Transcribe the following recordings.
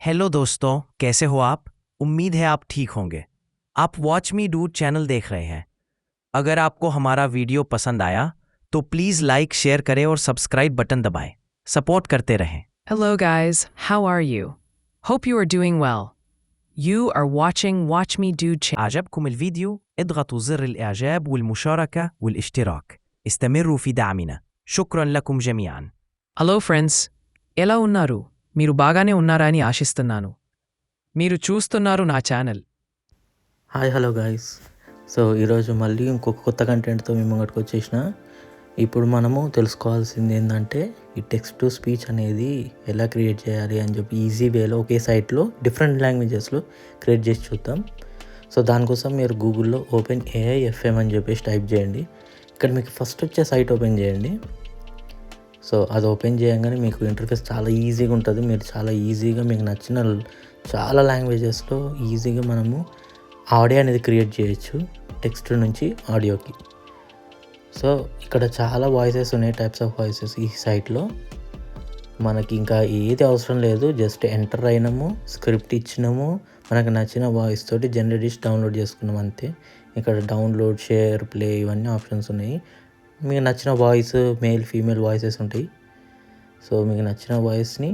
Hello दोस्तों, कैसे हो आप? उम्मीद है आप ठीक होंगे। आप वॉच मी डू चैनल देख रहे हैं। अगर आपको हमारा वीडियो पसंद आया तो प्लीज़ लाइक शेयर करें और सब्सक्राइब बटन दबाएं। सपोर्ट करते रहें। Hello, guys. How are you? Hope you are doing well. You are watching Watch Me Do channel. عجبكم الفيديو؟ اضغطوا زر الإعجاب والمشاركة والاشتراك. استمروا في دعمنا. شكرا لكم جميعا. Hello, friends. ఎలా ఉన్నారు? మీరు బాగానే ఉన్నారని ఆశిస్తున్నాను. మీరు చూస్తున్నారు నా channel. Hi hello guys. So ఈరోజు మళ్ళీ ఇంకొక కొత్త కంటెంట్తో మేము ముంగటికి వచ్చేసిన. ఇప్పుడు మనము తెలుసుకోవాల్సింది ఏంటంటే ఈ టెక్స్ట్ టు స్పీచ్ అనేది ఎలా క్రియేట్ చేయాలి అని చెప్పి ఈజీ వేలో ఒకే సైట్లో డిఫరెంట్ లాంగ్వేజెస్లో క్రియేట్ చేసి చూద్దాం. సో దానికోసం మీరు గూగుల్లో ఓపెన్ ఏఐ ఎఫ్ఎం అని చెప్పేసి టైప్ చేయండి. ఇక్కడ మీకు ఫస్ట్ వచ్చే సైట్ ఓపెన్ చేయండి. సో అది ఓపెన్ చేయగానే మీకు ఇంటర్ఫేస్ చాలా ఈజీగా ఉంటుంది. మీరు చాలా ఈజీగా మీకు నచ్చిన చాలా లాంగ్వేజెస్లో ఈజీగా మనము ఆడియో అనేది క్రియేట్ చేయొచ్చు టెక్స్ట్ నుంచి ఆడియోకి. సో ఇక్కడ చాలా వాయిసెస్ ఉన్నాయి, టైప్స్ ఆఫ్ వాయిసెస్ ఈ సైట్లో. మనకి ఇంకా ఏది అవసరం లేదు, జస్ట్ ఎంటర్ అయినాము, స్క్రిప్ట్ ఇచ్చినాము, మనకు నచ్చిన వాయిస్ తోటి జనరేట్ చేసి డౌన్లోడ్ చేసుకున్నాం అంతే. ఇక్కడ డౌన్లోడ్, షేర్, ప్లే ఇవన్నీ ఆప్షన్స్ ఉన్నాయి. మీకు నచ్చిన వాయిస్, మేల్ ఫీమేల్ వాయిసెస్ ఉంటాయి. సో మీకు నచ్చిన వాయిస్ని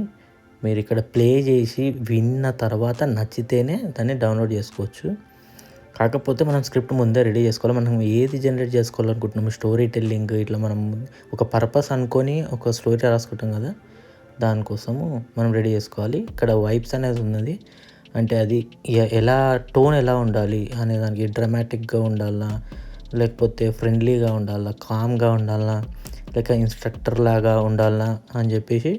మీరు ఇక్కడ ప్లే చేసి విన్న తర్వాత నచ్చితేనే దాన్ని డౌన్లోడ్ చేసుకోవచ్చు. కాకపోతే మనం స్క్రిప్ట్ ముందే రెడీ చేసుకోవాలి. మనం ఏది జనరేట్ చేసుకోవాలనుకుంటున్నాము, స్టోరీ టెల్లింగ్, ఇట్లా మనం ఒక పర్పస్ అనుకొని ఒక స్టోరీ రాసుకుంటాం కదా, దానికోసము మనం రెడీ చేసుకోవాలి. ఇక్కడ వైబ్స్ అనేది ఉన్నది, అంటే అది ఎలా టోన్ ఎలా ఉండాలి అనే దానికి డ్రామాటిక్గా ఉండాలా, లేకపోతే ఫ్రెండ్లీగా ఉండాలా, కామ్గా ఉండాలా, లేక ఇన్స్ట్రక్టర్ లాగా ఉండాలా అని చెప్పేసి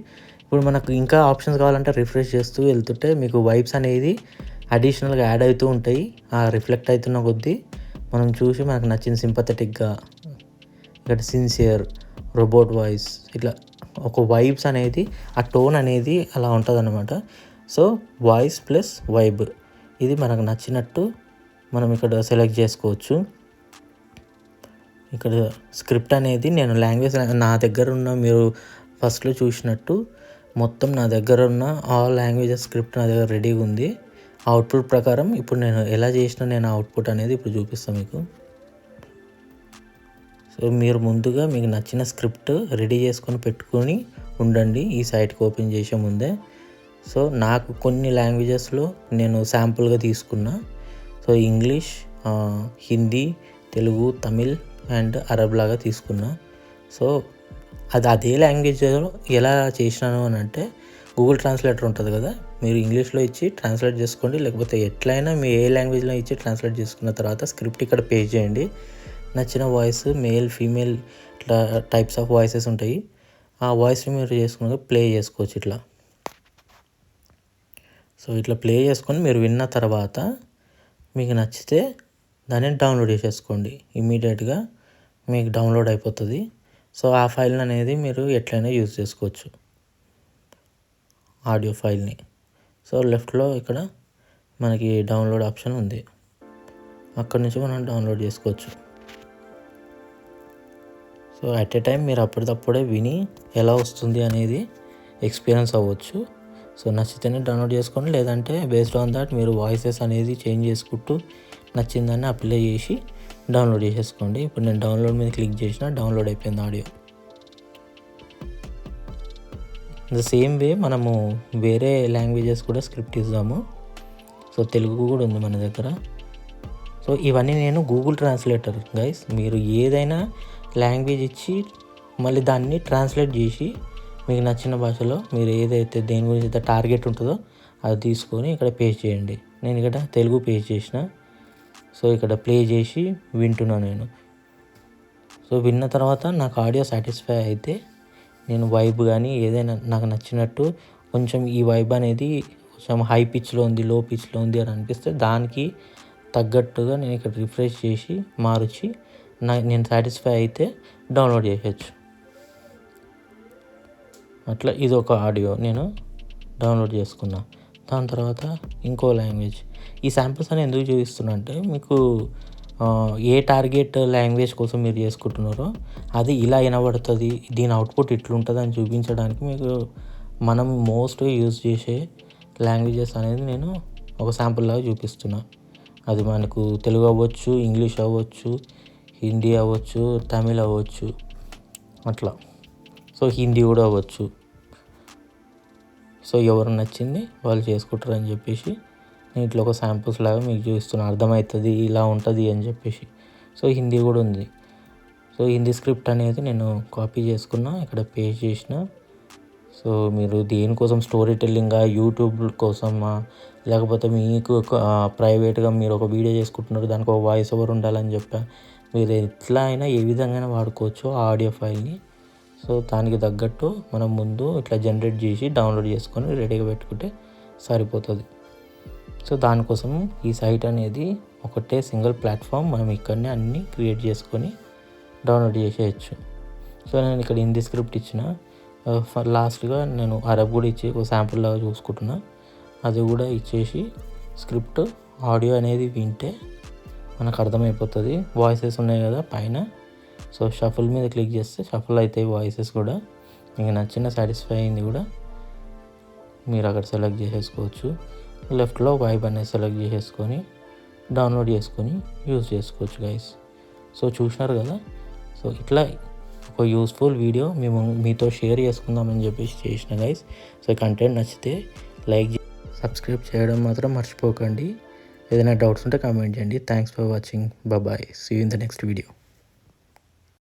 ఇప్పుడు మనకు ఇంకా ఆప్షన్స్ కావాలంటే రిఫ్రెష్ చేస్తూ వెళ్తుంటే మీకు వైబ్స్ అనేది అడిషనల్గా యాడ్ అవుతూ ఉంటాయి. ఆ రిఫ్లెక్ట్ అవుతున్న కొద్దీ మనం చూసి మనకు నచ్చిన సింపథెటిక్గా, ఇక్కడ సిన్సియర్, రోబోట్ వాయిస్, ఇట్లా ఒక వైబ్స్ అనేది ఆ టోన్ అనేది అలా ఉంటుంది అన్నమాట. సో వాయిస్ ప్లస్ వైబ్ ఇది మనకు నచ్చినట్టు మనం ఇక్కడ సెలెక్ట్ చేసుకోవచ్చు. ఇక్కడ స్క్రిప్ట్ అనేది నేను లాంగ్వేజ్ నా దగ్గర ఉన్న, మీరు ఫస్ట్లో చూసినట్టు మొత్తం నా దగ్గర ఉన్న ఆల్ లాంగ్వేజెస్ స్క్రిప్ట్ నా దగ్గర రెడీగా ఉంది. అవుట్పుట్ ప్రకారం ఇప్పుడు నేను ఎలా చేసిన నేను అవుట్పుట్ అనేది ఇప్పుడు చూపిస్తాను మీకు. సో మీరు ముందుగా మీకు నచ్చిన స్క్రిప్ట్ రెడీ చేసుకొని పెట్టుకొని ఉండండి ఈ సైట్కి ఓపెన్ చేసే ముందే. సో నాకు కొన్ని లాంగ్వేజెస్లో నేను శాంపుల్గా తీసుకున్నా. So English, Hindi, Telugu, Tamil and Arab లాగా తీసుకున్నా. సో అదే లాంగ్వేజ్లో ఎలా చేసినాను అని అంటే గూగుల్ ట్రాన్స్లేటర్ ఉంటుంది కదా, మీరు ఇంగ్లీష్లో ఇచ్చి ట్రాన్స్లేట్ చేసుకోండి, లేకపోతే ఎట్లయినా మీ ఏ లాంగ్వేజ్లో ఇచ్చి ట్రాన్స్లేట్ చేసుకున్న తర్వాత స్క్రిప్ట్ ఇక్కడ పేస్ట్ చేయండి. నచ్చిన వాయిస్, మేల్ ఫీమేల్ ఇట్లా టైప్స్ ఆఫ్ వాయిసెస్ ఉంటాయి. ఆ వాయిస్ని మీరు చేసుకున్నాక ప్లే చేసుకోవచ్చు ఇట్లా. సో ఇట్లా ప్లే చేసుకొని మీరు విన్న తర్వాత మీకు నచ్చితే దాన్ని డౌన్లోడ్ చేసేసుకోండి. ఇమీడియట్గా మీకు డౌన్లోడ్ అయిపోతుంది. సో ఆ ఫైల్ అనేది మీరు ఎట్లయినా యూజ్ చేసుకోవచ్చు, ఆడియో ఫైల్ని. సో లెఫ్ట్లో ఇక్కడ మనకి డౌన్లోడ్ ఆప్షన్ ఉంది, అక్కడి నుంచి మనం డౌన్లోడ్ చేసుకోవచ్చు. సో అట్ ఏ టైం మీరు అప్పటికప్పుడే విని ఎలా వస్తుంది అనేది ఎక్స్పీరియన్స్ అవ్వచ్చు. సో నచ్చితేనే డౌన్లోడ్ చేసుకోండి, లేదంటే బేస్డ్ ఆన్ దాట్ మీరు వాయిసెస్ అనేది చేంజ్ చేసుకుంటూ నచ్చిందాన్ని అప్లై చేసి డౌన్లోడ్ చేసేసుకోండి. ఇప్పుడు నేను డౌన్లోడ్ మీద క్లిక్ చేసిన డౌన్లోడ్ అయిపోయింది ఆడియో. ద సేమ్ వే మనము వేరే లాంగ్వేజెస్ కూడా స్క్రిప్ట్ ఇద్దాము. సో తెలుగు కూడా ఉంది మన దగ్గర. సో ఇవన్నీ నేను గూగుల్ ట్రాన్స్లేటర్ గైస్, మీరు ఏదైనా లాంగ్వేజ్ ఇచ్చి మళ్ళీ దాన్ని ట్రాన్స్లేట్ చేసి మీకు నచ్చిన భాషలో మీరు ఏదైతే దేని గురించి అయితే టార్గెట్ ఉంటుందో అది తీసుకొని ఇక్కడ పేస్ట్ చేయండి. నేను ఇక్కడ తెలుగు పేస్ట్ చేసిన. సో ఇక్కడ ప్లే చేసి వింటున్నాను నేను. సో విన్న తర్వాత నాకు ఆడియో సాటిస్ఫై అయితే నేను వైబ్ కానీ ఏదైనా నాకు నచ్చినట్టు కొంచెం ఈ వైబ్ అనేది కొంచెం హై పిచ్లో ఉంది, లో పిచ్లో ఉంది అని అనిపిస్తే దానికి తగ్గట్టుగా నేను ఇక్కడ రిఫ్రెష్ చేసి మార్చి నేను సాటిస్ఫై అయితే డౌన్లోడ్ చేయవచ్చు. అట్లా ఇది ఒక ఆడియో నేను డౌన్లోడ్ చేసుకున్నా. దాని తర్వాత ఇంకో లాంగ్వేజ్. ఈ శాంపిల్స్ అని ఎందుకు చూపిస్తున్నా అంటే మీకు ఏ టార్గెట్ లాంగ్వేజ్ కోసం మీరు చేసుకుంటున్నారో అది ఇలా వినబడుతుంది, దీని అవుట్పుట్ ఇట్లుంటుంది అని చూపించడానికి మీకు మనం మోస్ట్గా యూజ్ చేసే లాంగ్వేజెస్ అనేది నేను ఒక శాంపుల్ లాగా చూపిస్తున్నా. అది మనకు తెలుగు అవ్వచ్చు, ఇంగ్లీష్ అవ్వచ్చు, హిందీ అవ్వచ్చు, తమిళ్ అవ్వచ్చు, అట్లా. సో హిందీ కూడా అవ్వచ్చు. సో ఎవరు నచ్చింది వాళ్ళు చేసుకుంటారని చెప్పేసి నేను ఇట్లా ఒక శాంపుల్స్ లాగా మీకు చూపిస్తున్నాను, అర్థమవుతుంది ఇలా ఉంటుంది అని చెప్పేసి. సో హిందీ కూడా ఉంది. సో హిందీ స్క్రిప్ట్ అనేది నేను కాపీ చేసుకున్నా, ఇక్కడ పేస్ట్ చేసిన. సో మీరు దేనికోసం, స్టోరీ టెల్లింగా, యూట్యూబ్ కోసమా, లేకపోతే మీకు ప్రైవేట్గా మీరు ఒక వీడియో చేసుకుంటున్నారు, దానికి ఒక వాయిస్ ఓవర్ ఉండాలని చెప్పా, మీరు ఎట్లా అయినా ఏ విధంగా వాడుకోవచ్చు ఆ ఆడియో ఫైల్ని. సో దానికి తగ్గట్టు మనం ముందు ఇట్లా జనరేట్ చేసి డౌన్లోడ్ చేసుకొని రెడీగా పెట్టుకుంటే సరిపోతుంది. సో దానికోసం ఈ సైట్ అనేది ఒకటే సింగిల్ ప్లాట్ఫామ్, మనం ఇక్కడనే అన్నీ క్రియేట్ చేసుకొని డౌన్లోడ్ చేసేయచ్చు. సో నేను ఇక్కడ హిందీ స్క్రిప్ట్ ఇచ్చిన, లాస్ట్గా నేను అరబ్ కూడా ఇచ్చి ఒక శాంపుల్ లాగా చూసుకుంటున్నా. అది కూడా ఇచ్చేసి స్క్రిప్ట్ ఆడియో అనేది వింటే మనకు అర్థమైపోతుంది. వాయిసెస్ ఉన్నాయి కదా పైన, సో షఫుల్ మీద క్లిక్ చేస్తే షఫుల్ అవుతాయి వాయిసెస్ కూడా. మీకు నచ్చిన సాటిస్ఫై అయింది కూడా మీరు అక్కడ సెలెక్ట్ చేసేసుకోవచ్చు. లెఫ్ట్లో వైబ్ అనేది సెలెక్ట్ చేసేసుకొని డౌన్లోడ్ చేసుకొని యూజ్ చేసుకోవచ్చు గైస్. సో చూసినారు కదా. సో ఇట్లా ఒక యూస్ఫుల్ వీడియో మేము మీతో షేర్ చేసుకుందామని చెప్పేసి చేసిన గైస్. సో కంటెంట్ నచ్చితే లైక్, సబ్స్క్రైబ్ చేయడం మాత్రం మర్చిపోకండి. ఏదైనా డౌట్స్ ఉంటే కామెంట్ చేయండి. Thanks for watching. Bye. See you in the next video.